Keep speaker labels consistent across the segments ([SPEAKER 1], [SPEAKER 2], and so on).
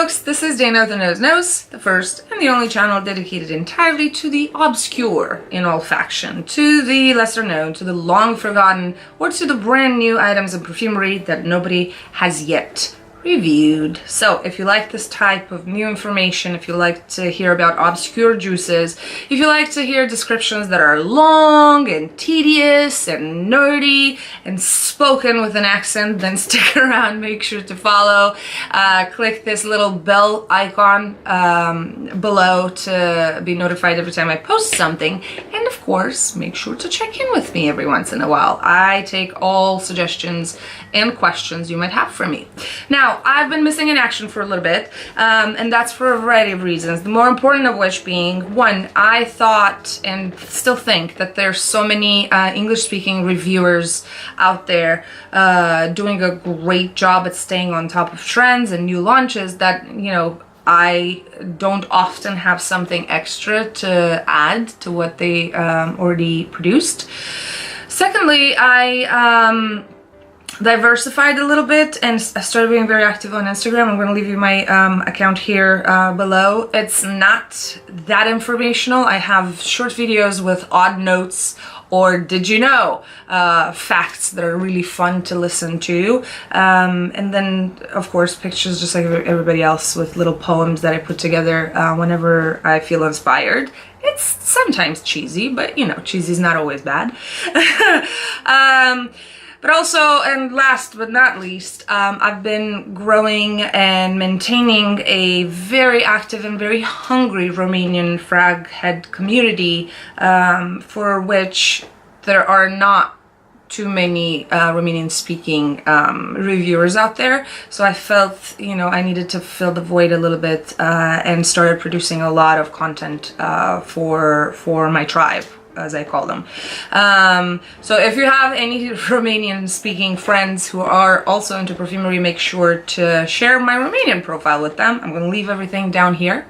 [SPEAKER 1] folks, this is Dana the Knows, the first and the only channel dedicated entirely to the obscure in olfaction, to the lesser known, to the long forgotten, or to the brand new items of perfumery that nobody has yet reviewed. So if you like this type of new information, if you like to hear about obscure juices, if you like to hear descriptions that are long and tedious and nerdy and spoken with an accent, then stick around. Make sure to follow. Click this little bell icon below to be notified every time I post something. And of course, make sure to check in with me every once in a while. I take all suggestions and questions you might have for me. Now, I've been missing in action for a little bit, and that's for a variety of reasons. The more important of which being, one, I thought and still think that there's so many English-speaking reviewers out there doing a great job at staying on top of trends and new launches that, you know, I don't often have something extra to add to what they already produced. Secondly, I diversified a little bit and I started being very active on Instagram. I'm going to leave you my account here below. It's not that informational. I have short videos with odd notes or did you know facts that are really fun to listen to, and then of course pictures just like everybody else with little poems that I put together whenever I feel inspired. It's sometimes cheesy, but you know, cheesy is not always bad. But also, and last but not least, I've been growing and maintaining a very active and very hungry Romanian frag head community, for which there are not too many Romanian-speaking reviewers out there. So I felt, you know, I needed to fill the void a little bit and started producing a lot of content for my tribe, as I call them. So if you have any Romanian speaking friends who are also into perfumery, make sure to share my Romanian profile with them. I'm going to leave everything down here.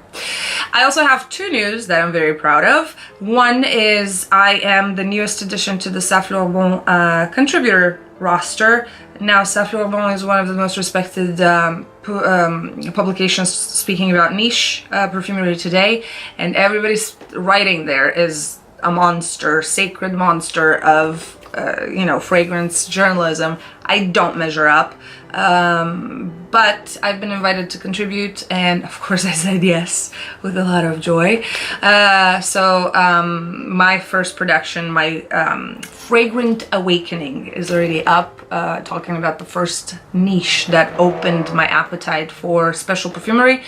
[SPEAKER 1] I also have two news that I'm very proud of. One is I am the newest addition to the Saint Laurent contributor roster. Now, Saint Laurent is one of the most respected publications speaking about niche perfumery today, and everybody's writing there is a monster, sacred monster of, you know, fragrance journalism. I don't measure up, but I've been invited to contribute, and of course I said yes with a lot of joy. So my first production, my Fragrant Awakening, is already up, talking about the first niche that opened my appetite for special perfumery.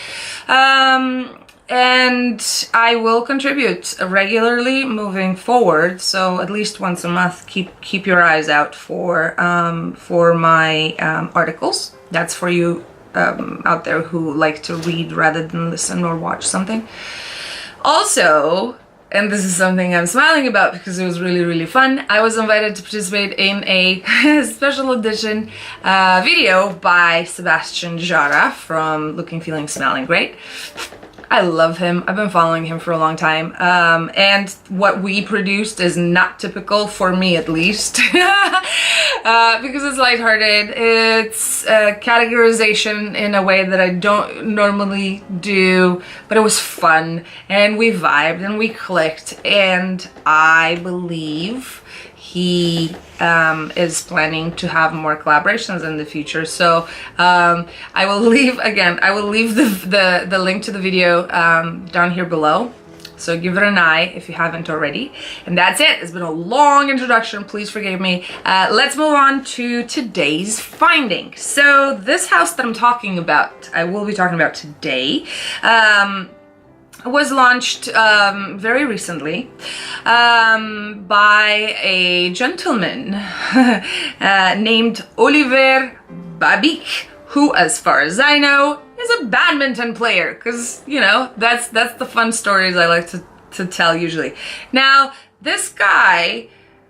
[SPEAKER 1] And I will contribute regularly moving forward, so at least once a month. Keep your eyes out for my articles. That's for you out there who like to read rather than listen or watch something. Also, and this is something I'm smiling about because it was really fun, I was invited to participate in a special edition video by Sebastian Jara from Looking, Feeling, Smelling Great. I love him. I've been following him for a long time, and what we produced is not typical, for me at least, because it's lighthearted. It's categorization in a way that I don't normally do, but it was fun, and we vibed, and we clicked, and I believe he is planning to have more collaborations in the future. So I will leave the link to the video down here below. So give it an eye if you haven't already. And that's it. It's been a long introduction. Please forgive me. Let's move on to today's finding. So this house that I'm talking about, I will be talking about today, was launched very recently by a gentleman named Oliver Babic, who, as far as I know, is a badminton player, because, you know, that's the fun stories I like to tell usually. Now, this guy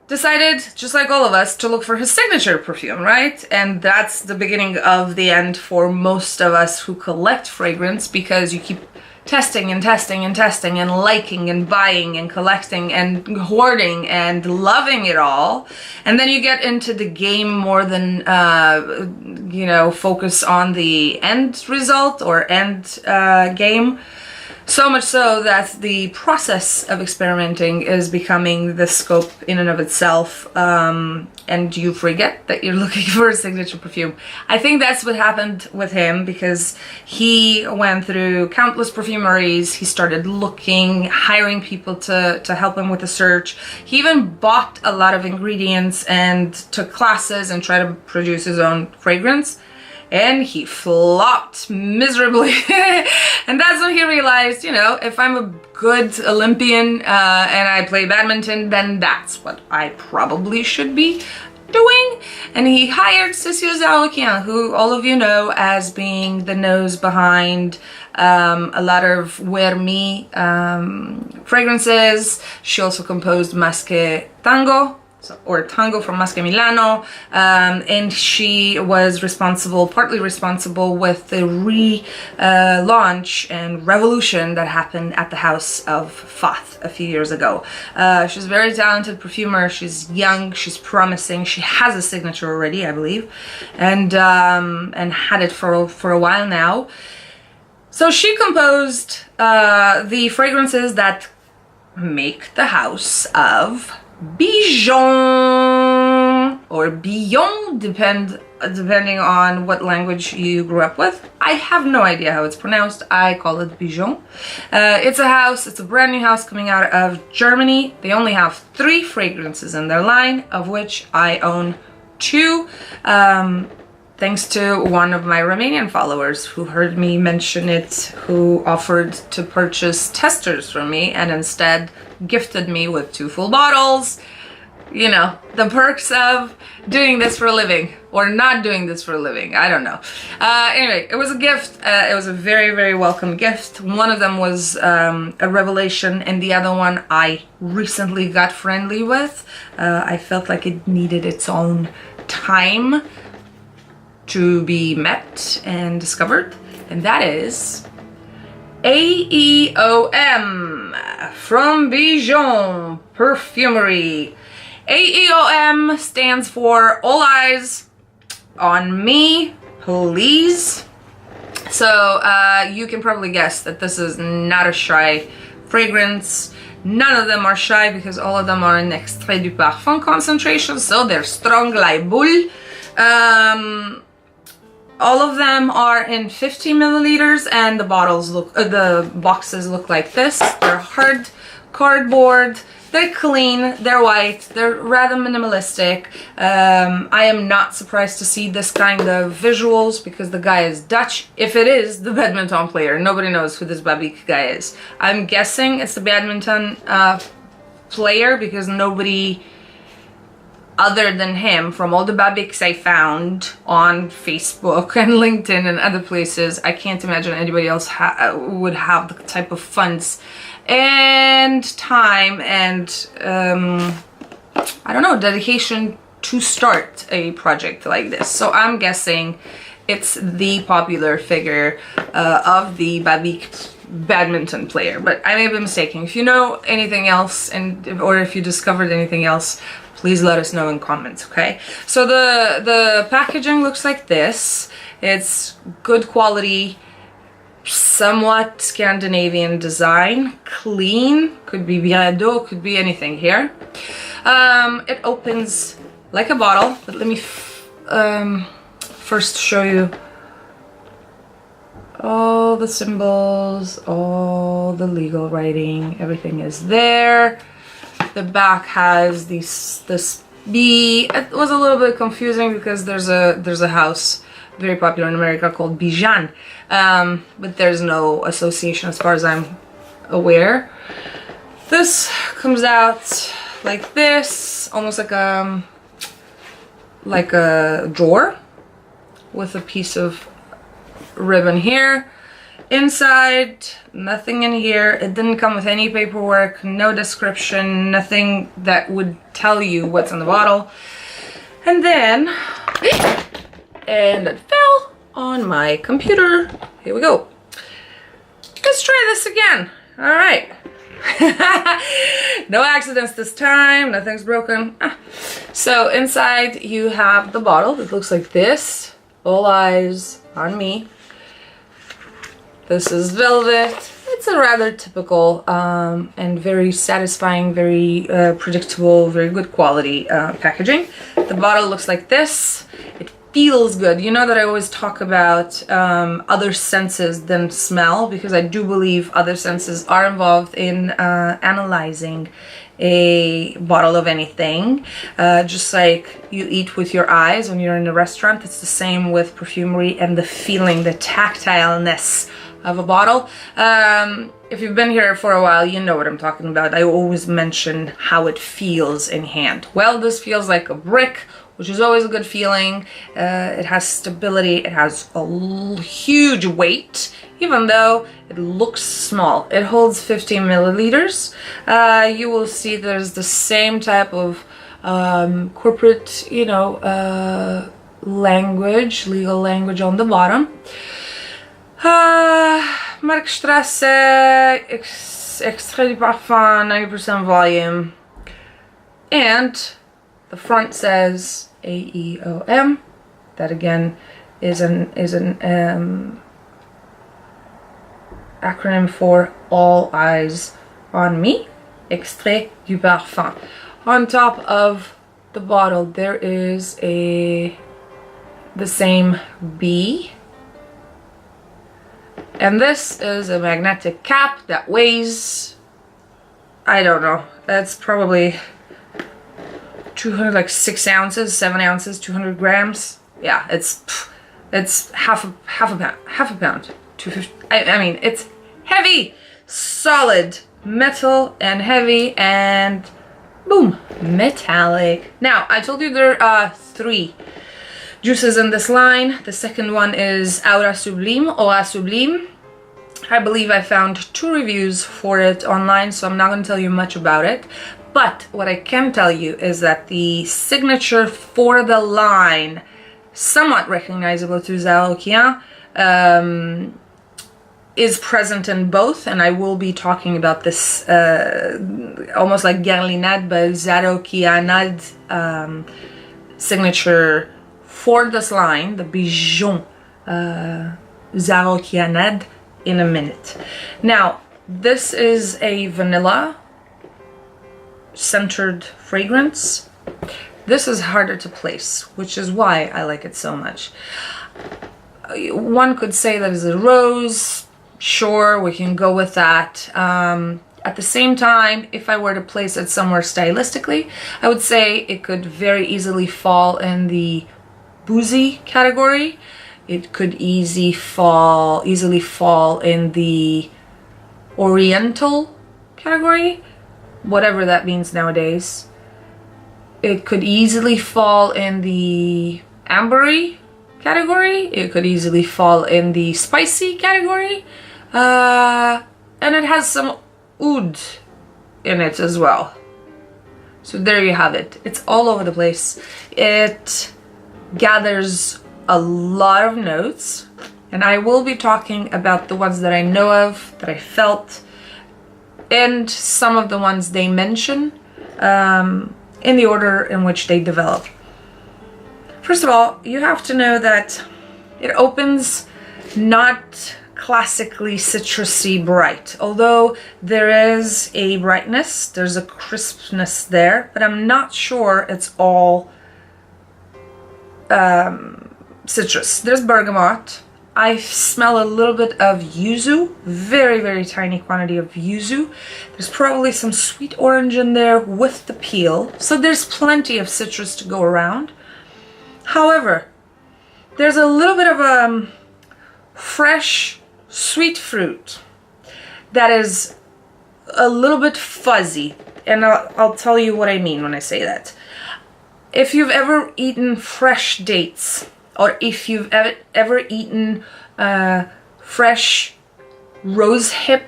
[SPEAKER 1] decided, just like all of us, to look for his signature perfume, right? And that's the beginning of the end for most of us who collect fragrance, because you keep testing and testing and testing and liking and buying and collecting and hoarding and loving it all. And then you get into the game more than, you know, focus on the end result or end game. So much so that the process of experimenting is becoming the scope in and of itself, and you forget that you're looking for a signature perfume. I think that's what happened with him, because he went through countless perfumeries. He started looking, hiring people to help him with the search. He even bought a lot of ingredients and took classes and tried to produce his own fragrance. And he flopped miserably. And that's when he realized, you know, if I'm a good Olympian and I play badminton, then that's what I probably should be doing. And he hired Cécile Zaroukian, who all of you know as being the nose behind a lot of Wermi fragrances. She also composed Masque Tango, or Tango from Masque Milano, and she was partly responsible with the relaunch and revolution that happened at the House of Fath a few years ago. She's a very talented perfumer. She's young, she's promising. She has a signature already, I believe, and had it for a while now. So she composed the fragrances that make the House of Bijon, or Bijon, depending on what language you grew up with. I have no idea how it's pronounced. I call it Bijon. It's a brand new house coming out of Germany. They only have 3 fragrances in their line, of which I own 2. Thanks to one of my Romanian followers who heard me mention it, who offered to purchase testers from me and instead gifted me with 2 full bottles. You know, the perks of doing this for a living, or not doing this for a living, I don't know. Anyway, it was a gift. It was a very, very welcome gift. One of them was a revelation, and the other one I recently got friendly with. I felt like it needed its own time to be met and discovered, and that is AEOM from Bijon Perfumery. AEOM stands for All Eyes on Me, Please. So you can probably guess that this is not a shy fragrance. None of them are shy, because all of them are in extrait du parfum concentration, so they're strong like bull. All of them are in 50 milliliters, and the boxes look like this. They're hard cardboard. They're clean, they're white, they're rather minimalistic. I am not surprised to see this kind of visuals, because the guy is Dutch. If it is the badminton player, nobody knows who this Babik guy is. I'm guessing it's the badminton player, because nobody other than him, from all the Babiks I found on Facebook and LinkedIn and other places, I can't imagine anybody else would have the type of funds and time and I don't know, dedication to start a project like this. So I'm guessing it's the popular figure of the Babik badminton player, but I may be mistaken. If you know anything else, or if you discovered anything else, please let us know in comments, okay? So the packaging looks like this. It's good quality, somewhat Scandinavian design, clean, could be Biado, could be anything here. It opens like a bottle, but let me first show you all the symbols, all the legal writing, everything is there. The back has this B. It was a little bit confusing because there's a house very popular in America called Bijon, but there's no association as far as I'm aware. This comes out like this, almost like a drawer with a piece of ribbon here, Inside, nothing in here. It didn't come with any paperwork, no description, nothing that would tell you what's in the bottle. And then, and it fell on my computer. Here we go. Let's try this again. All right. No accidents this time. Nothing's broken. So inside you have the bottle that looks like this. All eyes on me. This is velvet. It's a rather typical and very satisfying, very predictable, very good quality packaging. The bottle looks like this. It feels good. You know that I always talk about other senses than smell, because I do believe other senses are involved in analyzing a bottle of anything. Just like you eat with your eyes when you're in a restaurant, it's the same with perfumery and the feeling, the tactileness of a bottle. If you've been here for a while, you know what I'm talking about. I always mention how it feels in hand. Well, this feels like a brick, which is always a good feeling. It has stability, it has a huge weight, even though it looks small. It holds 15 milliliters. You will see there's the same type of corporate, you know, language, legal language on the bottom. Markstrasse, extrait du parfum, 90% volume. And the front says AEOM. That again is an acronym for All Eyes on Me. Extrait du parfum. On top of the bottle there is the same bee. And this is a magnetic cap that weighs, I don't know, that's probably 200, like 6 ounces, 7 ounces, 200 grams. Yeah, it's half a pound, 250. I mean, it's heavy, solid metal and heavy and boom, metallic. Now, I told you there are 3 juices in this line. The second one is Aura Sublime. I believe I found 2 reviews for it online, so I'm not going to tell you much about it. But what I can tell you is that the signature for the line, somewhat recognizable to Zaro Kian, is present in both, and I will be talking about this almost like Garlinade, but Zaro Kianade signature for this line, the Bijon Zaro Kianade, in a minute. Now, this is a vanilla centered fragrance. This is harder to place, which is why I like it so much. One could say that it's a rose. Sure, we can go with that. At the same time, if I were to place it somewhere stylistically, I would say it could very easily fall in the boozy category. It could easily fall in the oriental category, whatever that means nowadays. It could easily fall in the ambery category. It could easily fall in the spicy category. And it has some oud in it as well. So there you have it. It's all over the place. It gathers a lot of notes, and I will be talking about the ones that I know of, that I felt, and some of the ones they mention in the order in which they develop. First of all, you have to know that it opens not classically citrusy bright, although there is a brightness, there's a crispness there, but I'm not sure it's all citrus. There's bergamot. I smell a little bit of yuzu, very, very tiny quantity of yuzu. There's probably some sweet orange in there with the peel, so there's plenty of citrus to go around. However, there's a little bit of fresh sweet fruit that is a little bit fuzzy, and I'll tell you what I mean when I say that. If you've ever eaten fresh dates, or if you've ever eaten fresh rosehip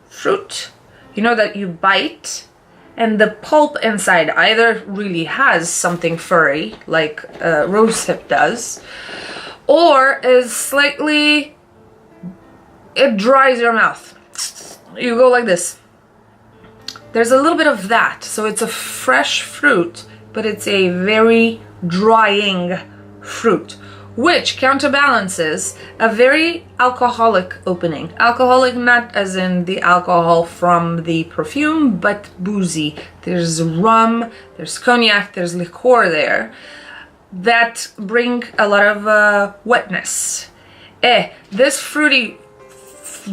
[SPEAKER 1] fruit, you know, that you bite and the pulp inside either really has something furry like rosehip does, or is slightly, it dries your mouth. You go like this. There's a little bit of that. So it's a fresh fruit, but it's a very drying fruit, which counterbalances a very alcoholic opening. Alcoholic, not as in the alcohol from the perfume, but boozy. There's rum, there's cognac, there's liqueur there that bring a lot of wetness. This fruity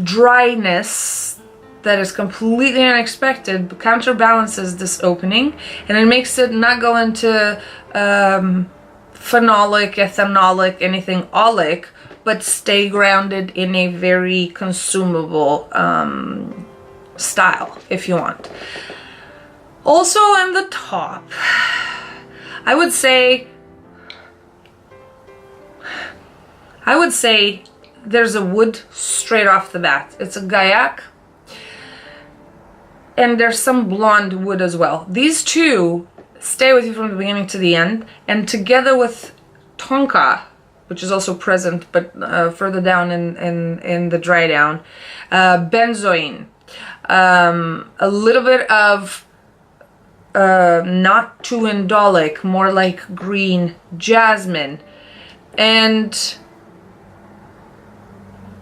[SPEAKER 1] dryness that is completely unexpected counterbalances this opening, and it makes it not go into phenolic, ethanolic, anything olic, but stay grounded in a very consumable style, if you want. Also in the top, I would say there's a wood straight off the bat. It's a gaillac, and there's some blonde wood as well. These two stay with you from the beginning to the end, and together with tonka, which is also present but further down in the dry down, benzoin, a little bit of not too indolic, more like green jasmine, and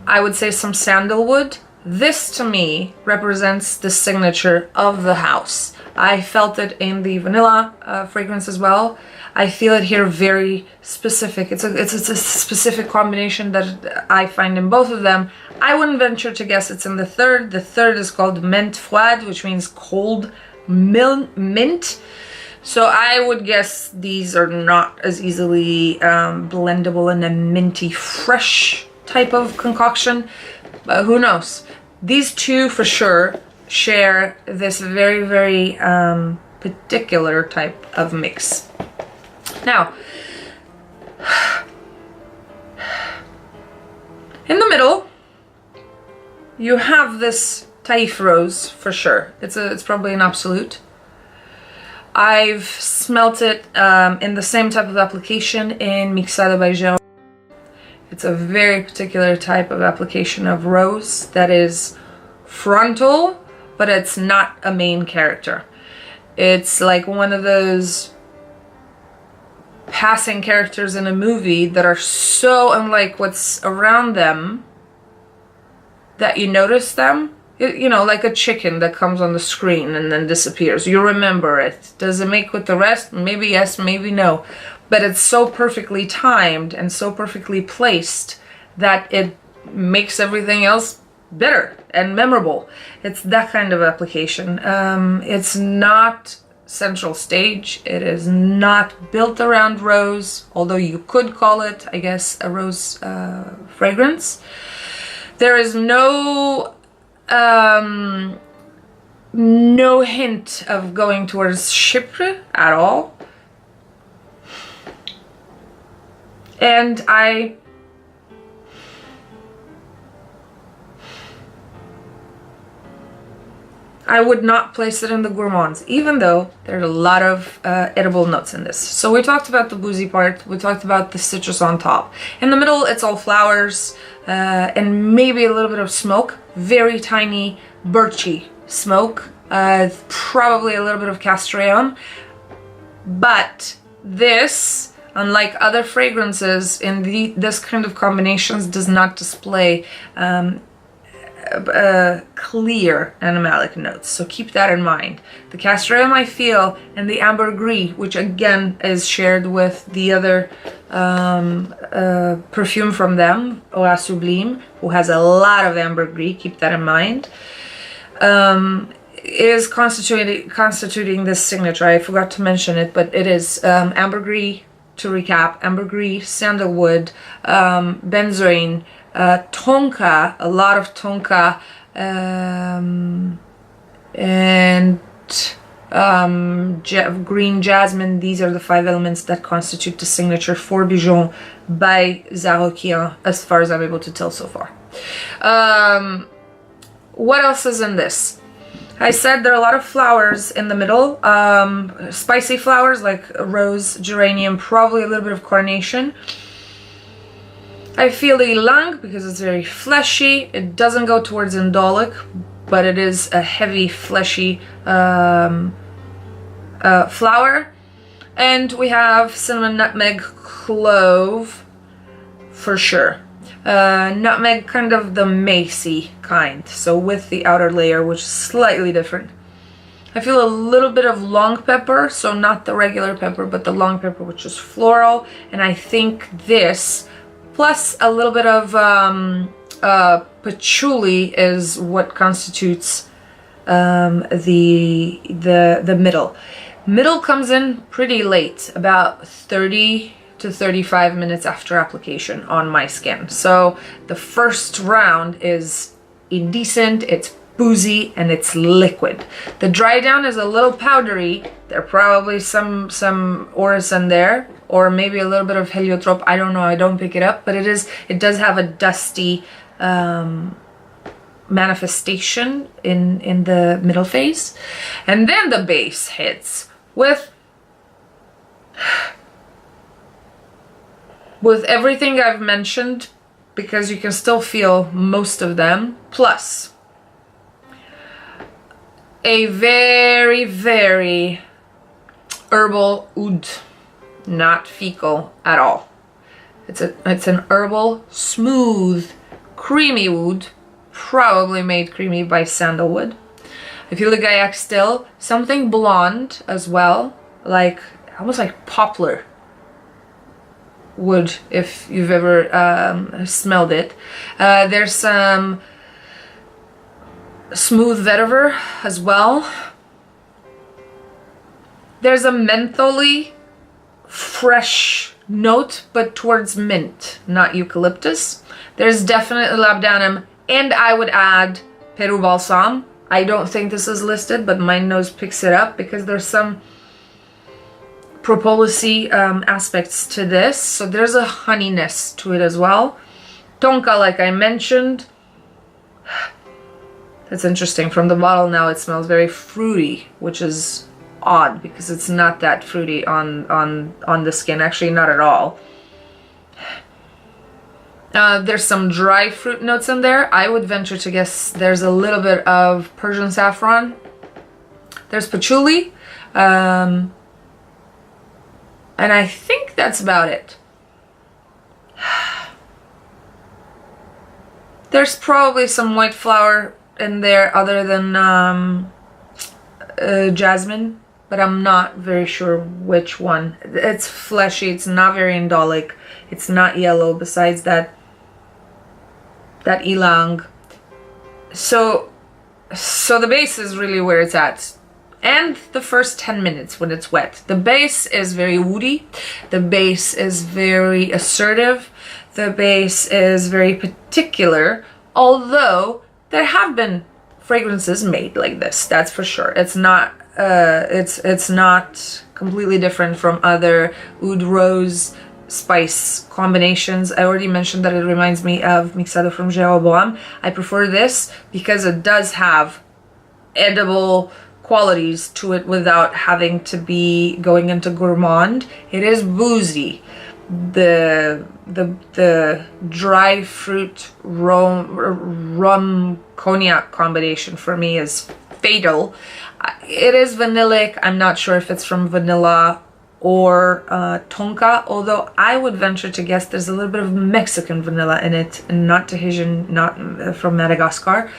[SPEAKER 1] I would say some sandalwood. This to me represents the signature of the house. I felt it in the vanilla fragrance as well. I feel it here very specific. It's a specific combination that I find in both of them. I wouldn't venture to guess it's in the third. The third is called menthe froide, which means cold mint. So I would guess these are not as easily blendable in a minty fresh type of concoction, but who knows. These two for sure share this very, very particular type of mix. Now, in the middle, you have this Taif rose for sure. It's probably an absolute. I've smelt it in the same type of application in Mixada Bijon. It's a very particular type of application of rose that is frontal, but it's not a main character. It's like one of those passing characters in a movie that are so unlike what's around them that you notice them. You know, like a chicken that comes on the screen and then disappears. You remember it. Does it make with the rest? Maybe yes, maybe no. But it's so perfectly timed and so perfectly placed that it makes everything else better and memorable. It's that kind of application. It's not central stage. It is not built around rose, although you could call it, I guess, a rose fragrance. There is no hint of going towards Chypre at all. And I would not place it in the gourmands, even though there are a lot of edible notes in this. So we talked about the boozy part, we talked about the citrus on top. In the middle, it's all flowers and maybe a little bit of smoke, very tiny birchy smoke, probably a little bit of castrillon. But this, unlike other fragrances in this kind of combinations, does not display clear animalic notes, so keep that in mind. The castrillon I feel, and the ambergris, which again is shared with the other perfume from them, Eau Sublime, who has a lot of ambergris, keep that in mind, is constituting this signature. I forgot to mention it, but it is ambergris, to recap: ambergris, sandalwood, benzoin, tonka, a lot of tonka, and green jasmine. These are the 5 elements that constitute the signature for Bijon by Zarokian, as far as I'm able to tell so far. what else is in this? I said there are a lot of flowers in the middle, spicy flowers like rose, geranium, probably a little bit of carnation. I feel the ylang because it's very fleshy. It doesn't go towards indolic, but it is a heavy, fleshy flower. And we have cinnamon, nutmeg, clove for sure. Nutmeg, kind of the macey kind, so with the outer layer, which is slightly different. I feel a little bit of long pepper, so not the regular pepper, but the long pepper, which is floral. And I think this, plus a little bit of patchouli, is what constitutes the middle. Middle comes in pretty late, about 30 to 35 minutes after application on my skin. So the first round is indecent, it's boozy, and it's liquid. The dry down is a little powdery. There are probably some orison there, or maybe a little bit of heliotrope. I don't know, I don't pick it up, but it does have a dusty manifestation in the middle phase. And then the base hits with everything I've mentioned, because you can still feel most of them, plus a very, very herbal oud, not fecal at all. It's an herbal, smooth, creamy oud, probably made creamy by sandalwood. I feel the gaiac still, something blonde as well, like almost like poplar wood, if you've ever smelled it. There's some smooth vetiver as well. There's a mentholy fresh note, but towards mint, not eucalyptus. There's definitely labdanum, and I would add Peru balsam. I don't think this is listed, but my nose picks it up because there's some propolisy aspects to this, so there's a honeyness to it as well. Tonka, like I mentioned, that's interesting. From the bottle now it smells very fruity, which is odd because it's not that fruity on the skin, actually not at all. There's some dry fruit notes in there. I would venture to guess there's a little bit of Persian saffron. There's patchouli. And I think that's about it. There's probably some white flower in there other than jasmine, but I'm not very sure which one. It's fleshy, it's not very indolic, it's not yellow besides that ylang. So the base is really where it's at. And the first 10 minutes when it's wet. The base is very woody. The base is very assertive. The base is very particular. Although there have been fragrances made like this, that's for sure. It's not it's not completely different from other oud rose spice combinations. I already mentioned that it reminds me of Mixado from Jeroboam. I prefer this because it does have edible qualities to it without having to be going into gourmand. It is boozy. The dry fruit rum cognac combination for me is fatal. It is vanillic. I'm not sure if it's from vanilla or tonka, although I would venture to guess there's a little bit of Mexican vanilla in it, and not Tahitian, not from Madagascar.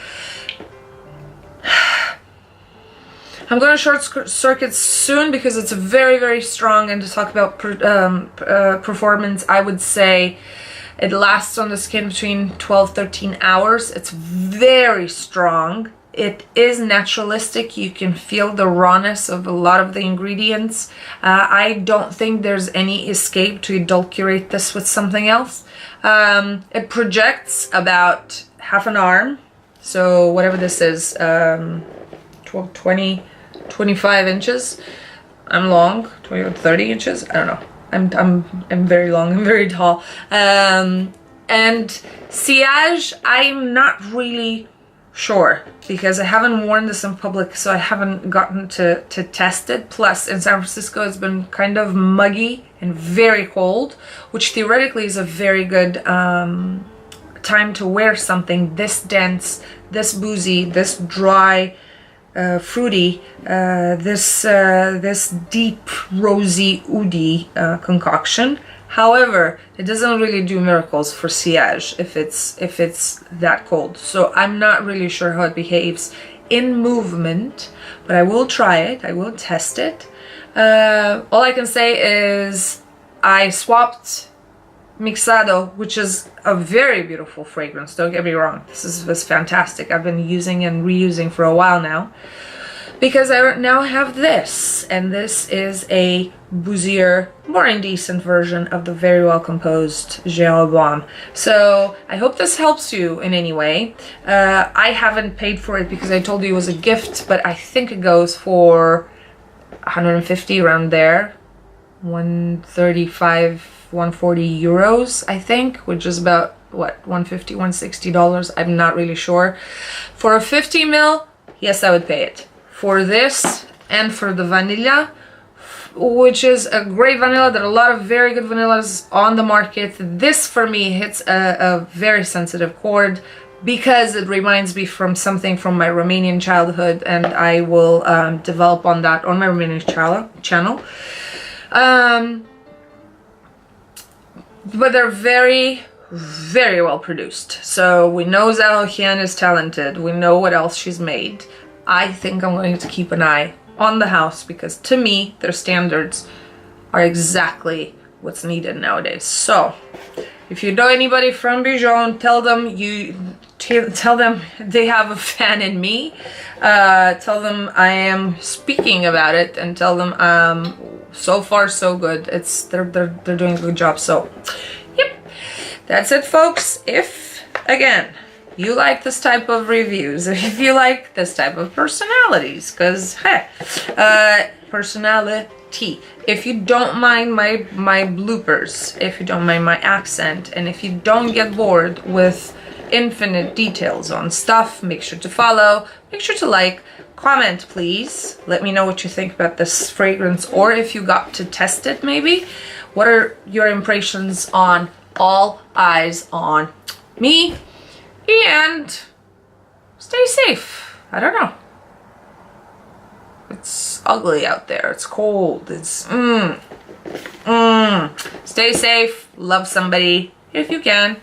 [SPEAKER 1] I'm going to short circuit soon because it's very, very strong, and to talk about performance, I would say it lasts on the skin between 12-13 hours. It's very strong. It is naturalistic. You can feel the rawness of a lot of the ingredients. I don't think there's any escape to adulterate this with something else. It projects about half an arm, so whatever this is, 25 inches. I'm long, 20 or 30 inches. I don't know. I'm very long. I'm very tall. And sillage, I'm not really sure, because I haven't worn this in public, so I haven't gotten to test it. Plus, in San Francisco, it's been kind of muggy and very cold, which theoretically is a very good time to wear something this dense, this boozy, this dry, fruity, this deep, rosy, oody concoction. However, it doesn't really do miracles for sillage if it's that cold. So I'm not really sure how it behaves in movement, but I will try it. I will test it. All I can say is I swapped Mixado, which is a very beautiful fragrance. Don't get me wrong. This was fantastic. I've been using and reusing for a while now, because I now have this, and this is a boozier, more indecent version of the very well composed AEOM. So I hope this helps you in any way. I haven't paid for it because I told you it was a gift, but I think it goes for 150 around there, 135, 140 euros, I think, which is about what, 150, 160 dollars. I'm not really sure. For a 50 ml, yes, I would pay it. For this and for the vanilla, which is a great vanilla. There are a lot of very good vanillas on the market. This for me hits a very sensitive chord because it reminds me from something from my Romanian childhood, and I will develop on that on my Romanian channel. But they're very, very well produced. So we know Bijon is talented. We know what else she's made. I think I'm going to keep an eye on the house because to me, their standards are exactly what's needed nowadays. So if you know anybody from Bijon, tell them they have a fan in me. Tell them I am speaking about it, and tell them so far so good. They're doing a good job. So yep, that's it, folks. If again you like this type of reviews, if you like this type of personalities, because hey, personality, if you don't mind my bloopers, if you don't mind my accent, and if you don't get bored with infinite details on stuff, make sure to follow, make sure to like, comment, please. Let me know what you think about this fragrance, or if you got to test it maybe. What are your impressions on All Eyes on Me? And stay safe. I don't know. It's ugly out there. It's cold. It's Stay safe. Love somebody if you can,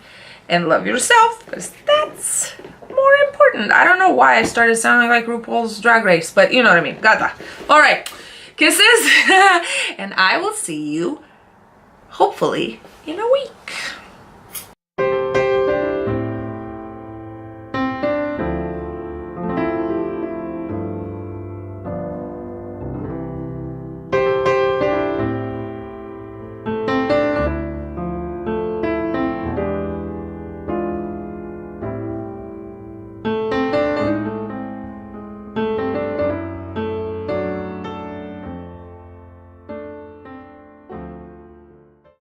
[SPEAKER 1] and love yourself, because that's more important. I don't know why I started sounding like RuPaul's Drag Race, but you know what I mean. Got that. All right. Kisses, and I will see you hopefully in a week.